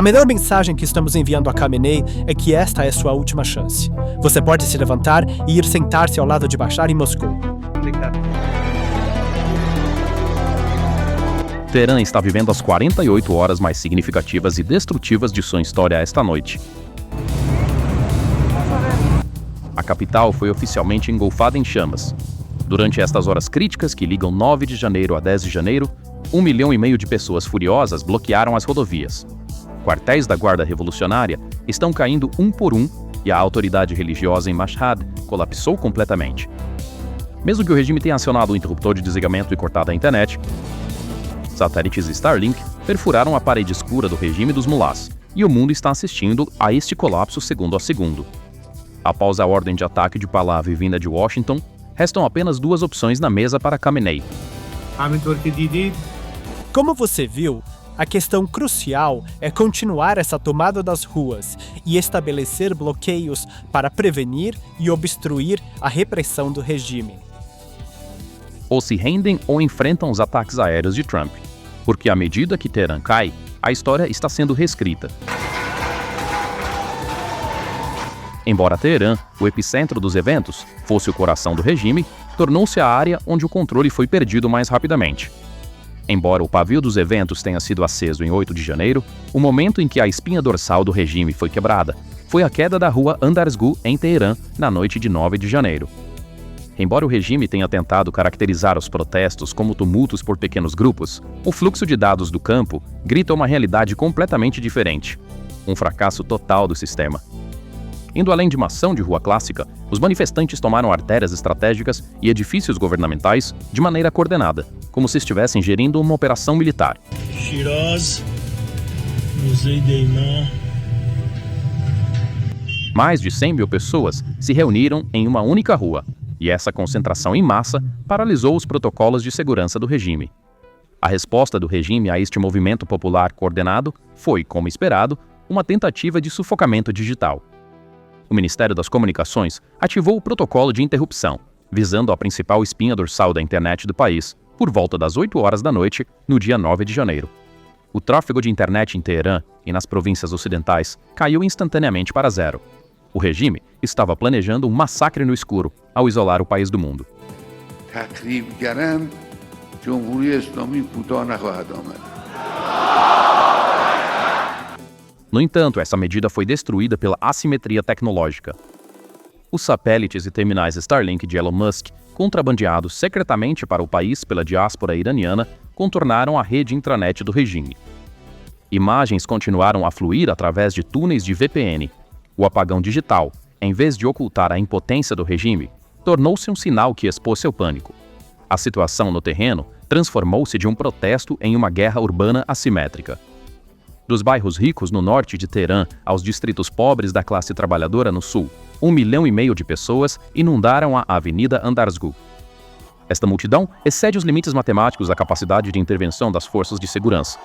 melhor mensagem que estamos enviando a Khamenei é que esta é sua última chance. Você pode se levantar e ir sentar-se ao lado de Bashar em Moscou. Teherã está vivendo as 48 horas mais significativas e destrutivas de sua história esta noite. A capital foi oficialmente engolfada em chamas. Durante estas horas críticas que ligam 9 de janeiro a 10 de janeiro, 1,5 milhão de pessoas furiosas bloquearam as rodovias. Quartéis da Guarda Revolucionária estão caindo um por um e a autoridade religiosa em Mashhad colapsou completamente. Mesmo que o regime tenha acionado o interruptor de desligamento e cortado a internet, satélites Starlink perfuraram a parede escura do regime dos mulás e o mundo está assistindo a este colapso segundo a segundo. Após a ordem de ataque de Pahlavi vinda de Washington, restam apenas duas opções na mesa para Khamenei. Como você viu, a questão crucial é continuar essa tomada das ruas e estabelecer bloqueios para prevenir e obstruir a repressão do regime. Ou se rendem ou enfrentam os ataques aéreos de Trump, porque à medida que Teherã cai, a história está sendo reescrita. Embora Teherã, o epicentro dos eventos, fosse o coração do regime, tornou-se a área onde o controle foi perdido mais rapidamente. Embora o pavio dos eventos tenha sido aceso em 8 de janeiro, o momento em que a espinha dorsal do regime foi quebrada foi a queda da rua Andarzgu em Teherã na noite de 9 de janeiro. Embora o regime tenha tentado caracterizar os protestos como tumultos por pequenos grupos, o fluxo de dados do campo grita uma realidade completamente diferente. Um fracasso total do sistema. Indo além de uma ação de rua clássica, os manifestantes tomaram artérias estratégicas e edifícios governamentais de maneira coordenada, como se estivessem gerindo uma operação militar. Shiraz, Museu de Imam. Mais de 100 mil pessoas se reuniram em uma única rua, e essa concentração em massa paralisou os protocolos de segurança do regime. A resposta do regime a este movimento popular coordenado foi, como esperado, uma tentativa de sufocamento digital. O Ministério das Comunicações ativou o protocolo de interrupção, visando a principal espinha dorsal da internet do país, por volta das 8 horas da noite, no dia 9 de janeiro. O tráfego de internet em Teherã e nas províncias ocidentais caiu instantaneamente para zero. O regime estava planejando um massacre no escuro ao isolar o país do mundo. No entanto, essa medida foi destruída pela assimetria tecnológica. Os satélites e terminais Starlink de Elon Musk, contrabandeados secretamente para o país pela diáspora iraniana, contornaram a rede intranet do regime. Imagens continuaram a fluir através de túneis de VPN. O apagão digital, em vez de ocultar a impotência do regime, tornou-se um sinal que expôs seu pânico. A situação no terreno transformou-se de um protesto em uma guerra urbana assimétrica. Dos bairros ricos no norte de Teherã aos distritos pobres da classe trabalhadora no sul, 1,5 milhão de pessoas inundaram a Avenida Andarzgu. Esta multidão excede os limites matemáticos da capacidade de intervenção das forças de segurança.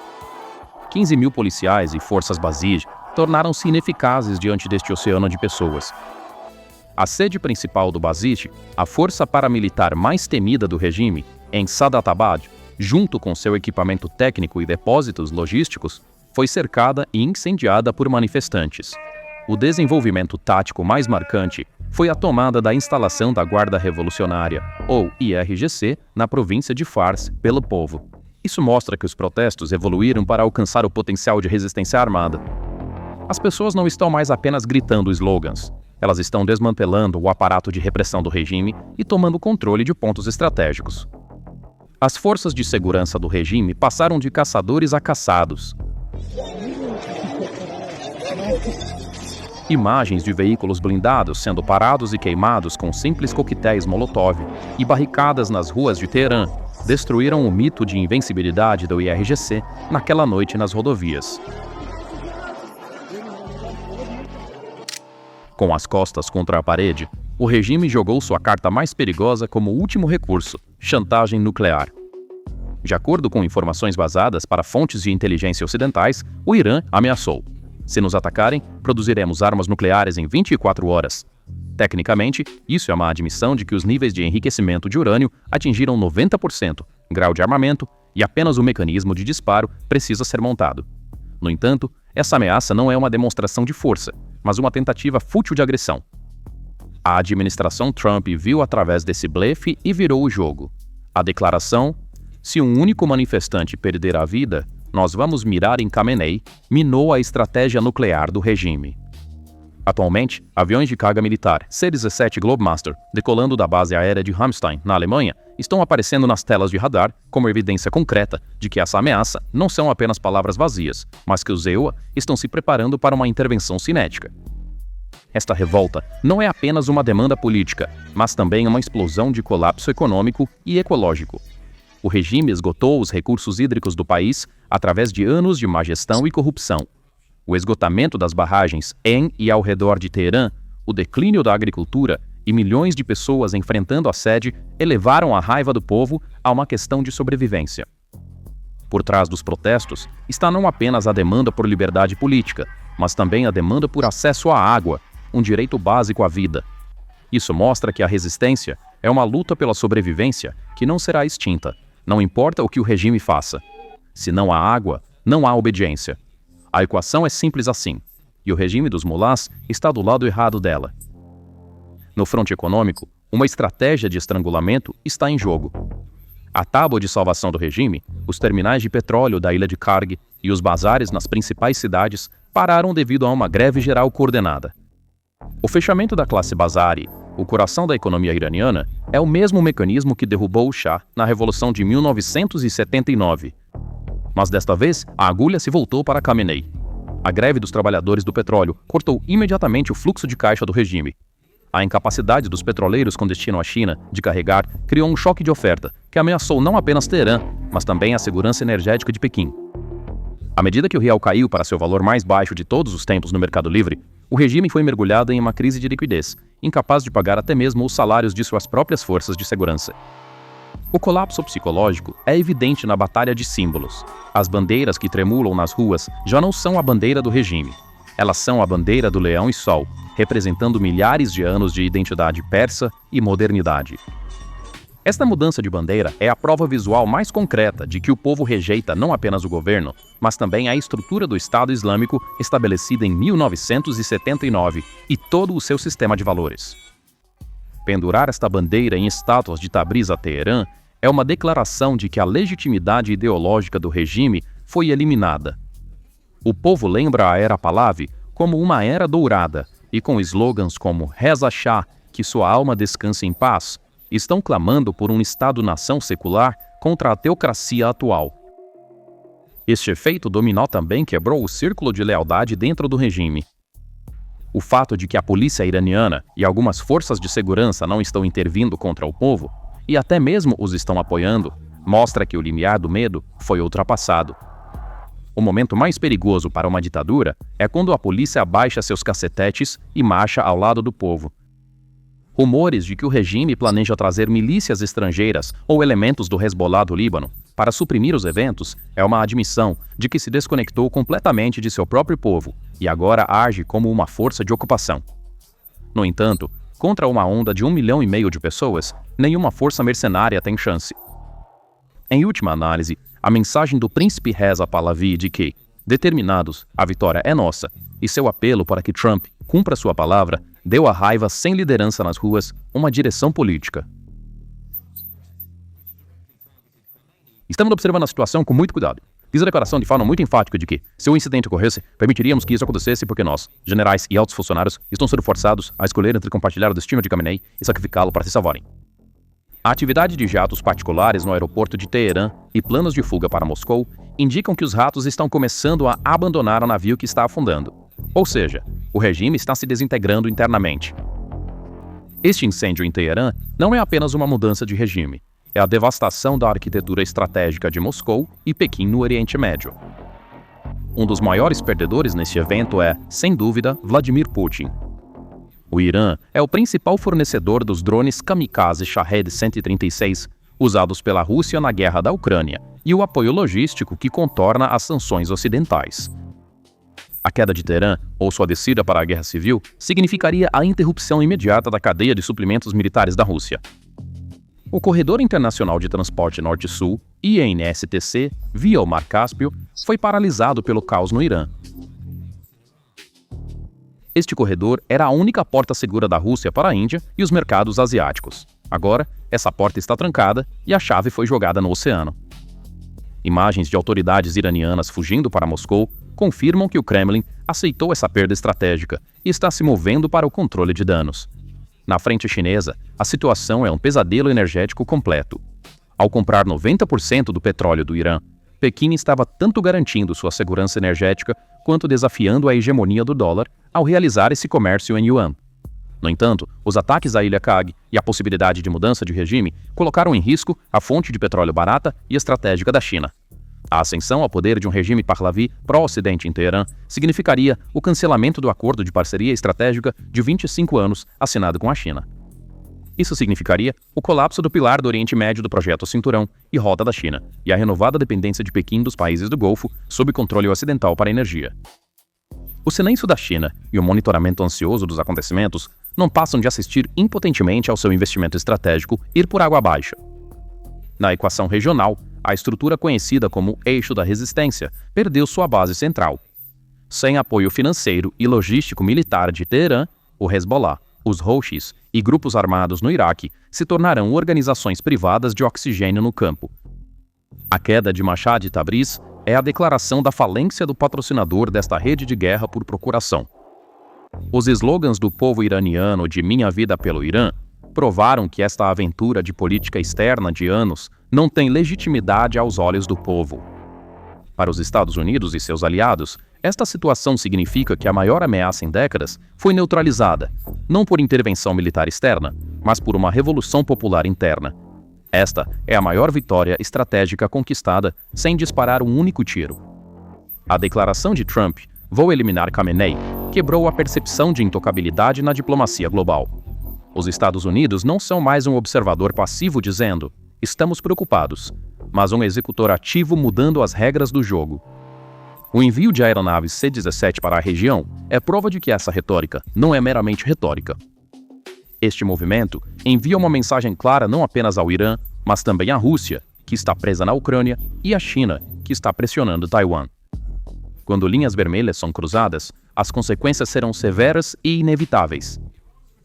15 mil policiais e forças Basij tornaram-se ineficazes diante deste oceano de pessoas. A sede principal do Basij, a força paramilitar mais temida do regime, em Sadatabad, junto com seu equipamento técnico e depósitos logísticos, foi cercada e incendiada por manifestantes. O desenvolvimento tático mais marcante foi a tomada da instalação da Guarda Revolucionária, ou IRGC, na província de Fars, pelo povo. Isso mostra que os protestos evoluíram para alcançar o potencial de resistência armada. As pessoas não estão mais apenas gritando slogans. Elas estão desmantelando o aparato de repressão do regime e tomando controle de pontos estratégicos. As forças de segurança do regime passaram de caçadores a caçados. Imagens de veículos blindados sendo parados e queimados com simples coquetéis Molotov e barricadas nas ruas de Teherã destruíram o mito de invencibilidade do IRGC naquela noite nas rodovias. Com as costas contra a parede, o regime jogou sua carta mais perigosa como último recurso: chantagem nuclear. De acordo com informações vazadas para fontes de inteligência ocidentais, o Irã ameaçou: se nos atacarem, produziremos armas nucleares em 24 horas. Tecnicamente, isso é uma admissão de que os níveis de enriquecimento de urânio atingiram 90%, grau de armamento, e apenas o mecanismo de disparo precisa ser montado. No entanto, essa ameaça não é uma demonstração de força, mas uma tentativa fútil de agressão. A administração Trump viu através desse blefe e virou o jogo. A declaração: se um único manifestante perder a vida, nós vamos mirar em Khamenei, minou a estratégia nuclear do regime. Atualmente, aviões de carga militar C-17 Globemaster, decolando da base aérea de Ramstein, na Alemanha, estão aparecendo nas telas de radar como evidência concreta de que essa ameaça não são apenas palavras vazias, mas que os EUA estão se preparando para uma intervenção cinética. Esta revolta não é apenas uma demanda política, mas também uma explosão de colapso econômico e ecológico. O regime esgotou os recursos hídricos do país através de anos de má gestão e corrupção. O esgotamento das barragens em e ao redor de Teherã, o declínio da agricultura e milhões de pessoas enfrentando a sede elevaram a raiva do povo a uma questão de sobrevivência. Por trás dos protestos está não apenas a demanda por liberdade política, mas também a demanda por acesso à água, um direito básico à vida. Isso mostra que a resistência é uma luta pela sobrevivência que não será extinta, não importa o que o regime faça. Se não há água, não há obediência. A equação é simples assim, e o regime dos mulás está do lado errado dela. No fronte econômico, uma estratégia de estrangulamento está em jogo. A tábua de salvação do regime, os terminais de petróleo da ilha de Karg e os bazares nas principais cidades pararam devido a uma greve geral coordenada. O fechamento da classe Bazari, o coração da economia iraniana, é o mesmo mecanismo que derrubou o Shah na Revolução de 1979. Mas desta vez, a agulha se voltou para Khamenei. A greve dos trabalhadores do petróleo cortou imediatamente o fluxo de caixa do regime. A incapacidade dos petroleiros com destino à China de carregar criou um choque de oferta que ameaçou não apenas Teherã, mas também a segurança energética de Pequim. À medida que o real caiu para seu valor mais baixo de todos os tempos no mercado livre, o regime foi mergulhado em uma crise de liquidez, incapaz de pagar até mesmo os salários de suas próprias forças de segurança. O colapso psicológico é evidente na batalha de símbolos. As bandeiras que tremulam nas ruas já não são a bandeira do regime. Elas são a bandeira do leão e sol, representando milhares de anos de identidade persa e modernidade. Esta mudança de bandeira é a prova visual mais concreta de que o povo rejeita não apenas o governo, mas também a estrutura do Estado Islâmico estabelecida em 1979 e todo o seu sistema de valores. Pendurar esta bandeira em estátuas de Tabriz a Teherã é uma declaração de que a legitimidade ideológica do regime foi eliminada. O povo lembra a Era Pahlavi como uma era dourada e com slogans como Reza Shah, que sua alma descanse em paz, estão clamando por um Estado-nação secular contra a teocracia atual. Este efeito dominó também quebrou o círculo de lealdade dentro do regime. O fato de que a polícia iraniana e algumas forças de segurança não estão intervindo contra o povo, e até mesmo os estão apoiando, mostra que o limiar do medo foi ultrapassado. O momento mais perigoso para uma ditadura é quando a polícia abaixa seus cacetetes e marcha ao lado do povo. Rumores de que o regime planeja trazer milícias estrangeiras ou elementos do Hezbollah do Líbano para suprimir os eventos é uma admissão de que se desconectou completamente de seu próprio povo e agora age como uma força de ocupação. No entanto, contra uma onda de 1,5 milhão de pessoas, nenhuma força mercenária tem chance. Em última análise, a mensagem do príncipe Reza Pahlavi de que, determinados, a vitória é nossa, e seu apelo para que Trump cumpra sua palavra, deu à raiva sem liderança nas ruas uma direção política. Estamos observando a situação com muito cuidado. Diz a declaração de forma muito enfática de que, se o incidente ocorresse, permitiríamos que isso acontecesse porque nós, generais e altos funcionários, estão sendo forçados a escolher entre compartilhar o destino de Khamenei e sacrificá-lo para se salvarem. A atividade de jatos particulares no aeroporto de Teherã e planos de fuga para Moscou indicam que os ratos estão começando a abandonar o navio que está afundando. Ou seja, o regime está se desintegrando internamente. Este incêndio em Teherã não é apenas uma mudança de regime, é a devastação da arquitetura estratégica de Moscou e Pequim no Oriente Médio. Um dos maiores perdedores neste evento é, sem dúvida, Vladimir Putin. O Irã é o principal fornecedor dos drones kamikaze Shahed 136, usados pela Rússia na guerra da Ucrânia, e o apoio logístico que contorna as sanções ocidentais. A queda de Teherã, ou sua descida para a guerra civil, significaria a interrupção imediata da cadeia de suprimentos militares da Rússia. O Corredor Internacional de Transporte Norte-Sul, INSTC, via o Mar Cáspio, foi paralisado pelo caos no Irã. Este corredor era a única porta segura da Rússia para a Índia e os mercados asiáticos. Agora, essa porta está trancada e a chave foi jogada no oceano. Imagens de autoridades iranianas fugindo para Moscou confirmam que o Kremlin aceitou essa perda estratégica e está se movendo para o controle de danos. Na frente chinesa, a situação é um pesadelo energético completo. Ao comprar 90% do petróleo do Irã, Pequim estava tanto garantindo sua segurança energética quanto desafiando a hegemonia do dólar ao realizar esse comércio em yuan. No entanto, os ataques à Ilha Kag e a possibilidade de mudança de regime colocaram em risco a fonte de petróleo barata e estratégica da China. A ascensão ao poder de um regime Pahlavi pró-Ocidente em Teherã significaria o cancelamento do acordo de parceria estratégica de 25 anos assinado com a China. Isso significaria o colapso do pilar do Oriente Médio do projeto Cinturão e Rota da China e a renovada dependência de Pequim dos países do Golfo sob controle ocidental para a energia. O silêncio da China e o monitoramento ansioso dos acontecimentos não passam de assistir impotentemente ao seu investimento estratégico ir por água abaixo. Na equação regional, a estrutura conhecida como Eixo da Resistência perdeu sua base central. Sem apoio financeiro e logístico militar de Teherã, o Hezbollah, os Houthis e grupos armados no Iraque se tornarão organizações privadas de oxigênio no campo. A queda de Mashhad e Tabriz é a declaração da falência do patrocinador desta rede de guerra por procuração. Os slogans do povo iraniano de Minha Vida pelo Irã provaram que esta aventura de política externa de anos não tem legitimidade aos olhos do povo. Para os Estados Unidos e seus aliados, esta situação significa que a maior ameaça em décadas foi neutralizada, não por intervenção militar externa, mas por uma revolução popular interna. Esta é a maior vitória estratégica conquistada sem disparar um único tiro. A declaração de Trump, "Vou eliminar Khamenei", quebrou a percepção de intocabilidade na diplomacia global. Os Estados Unidos não são mais um observador passivo dizendo "estamos preocupados", mas um executor ativo mudando as regras do jogo. O envio de aeronaves C-17 para a região é prova de que essa retórica não é meramente retórica. Este movimento envia uma mensagem clara não apenas ao Irã, mas também à Rússia, que está presa na Ucrânia, e à China, que está pressionando Taiwan. Quando linhas vermelhas são cruzadas, as consequências serão severas e inevitáveis.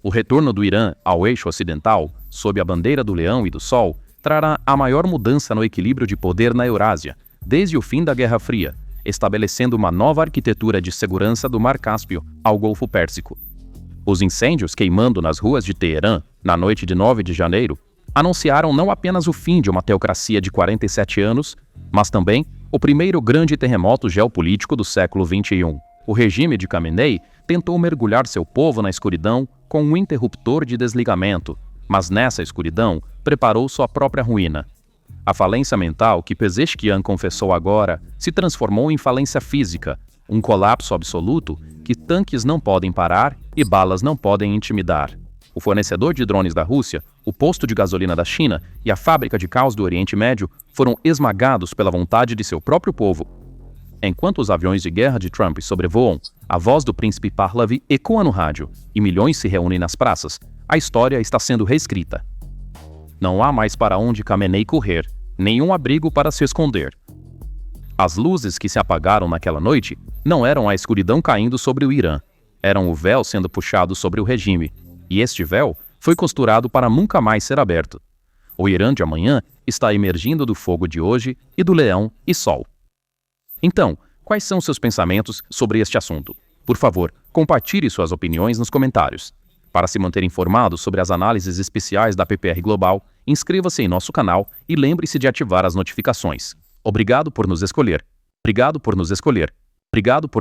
O retorno do Irã ao eixo ocidental, sob a bandeira do Leão e do Sol, trará a maior mudança no equilíbrio de poder na Eurásia, desde o fim da Guerra Fria, estabelecendo uma nova arquitetura de segurança do Mar Cáspio ao Golfo Pérsico. Os incêndios queimando nas ruas de Teherã, na noite de 9 de janeiro, anunciaram não apenas o fim de uma teocracia de 47 anos, mas também o primeiro grande terremoto geopolítico do século XXI. O regime de Khamenei tentou mergulhar seu povo na escuridão com um interruptor de desligamento, mas nessa escuridão preparou sua própria ruína. A falência mental que Pezeshkian confessou agora se transformou em falência física, um colapso absoluto que tanques não podem parar e balas não podem intimidar. O fornecedor de drones da Rússia, o posto de gasolina da China e a fábrica de caos do Oriente Médio foram esmagados pela vontade de seu próprio povo. Enquanto os aviões de guerra de Trump sobrevoam, a voz do príncipe Pahlavi ecoa no rádio e milhões se reúnem nas praças, a história está sendo reescrita. Não há mais para onde Khamenei correr, nenhum abrigo para se esconder. As luzes que se apagaram naquela noite não eram a escuridão caindo sobre o Irã, eram o véu sendo puxado sobre o regime, e este véu foi costurado para nunca mais ser aberto. O Irã de amanhã está emergindo do fogo de hoje e do leão e sol. Então, quais são seus pensamentos sobre este assunto? Por favor, compartilhe suas opiniões nos comentários. Para se manter informado sobre as análises especiais da PPR Global, inscreva-se em nosso canal e lembre-se de ativar as notificações. Obrigado por nos escolher. Obrigado por nos escolher. Obrigado por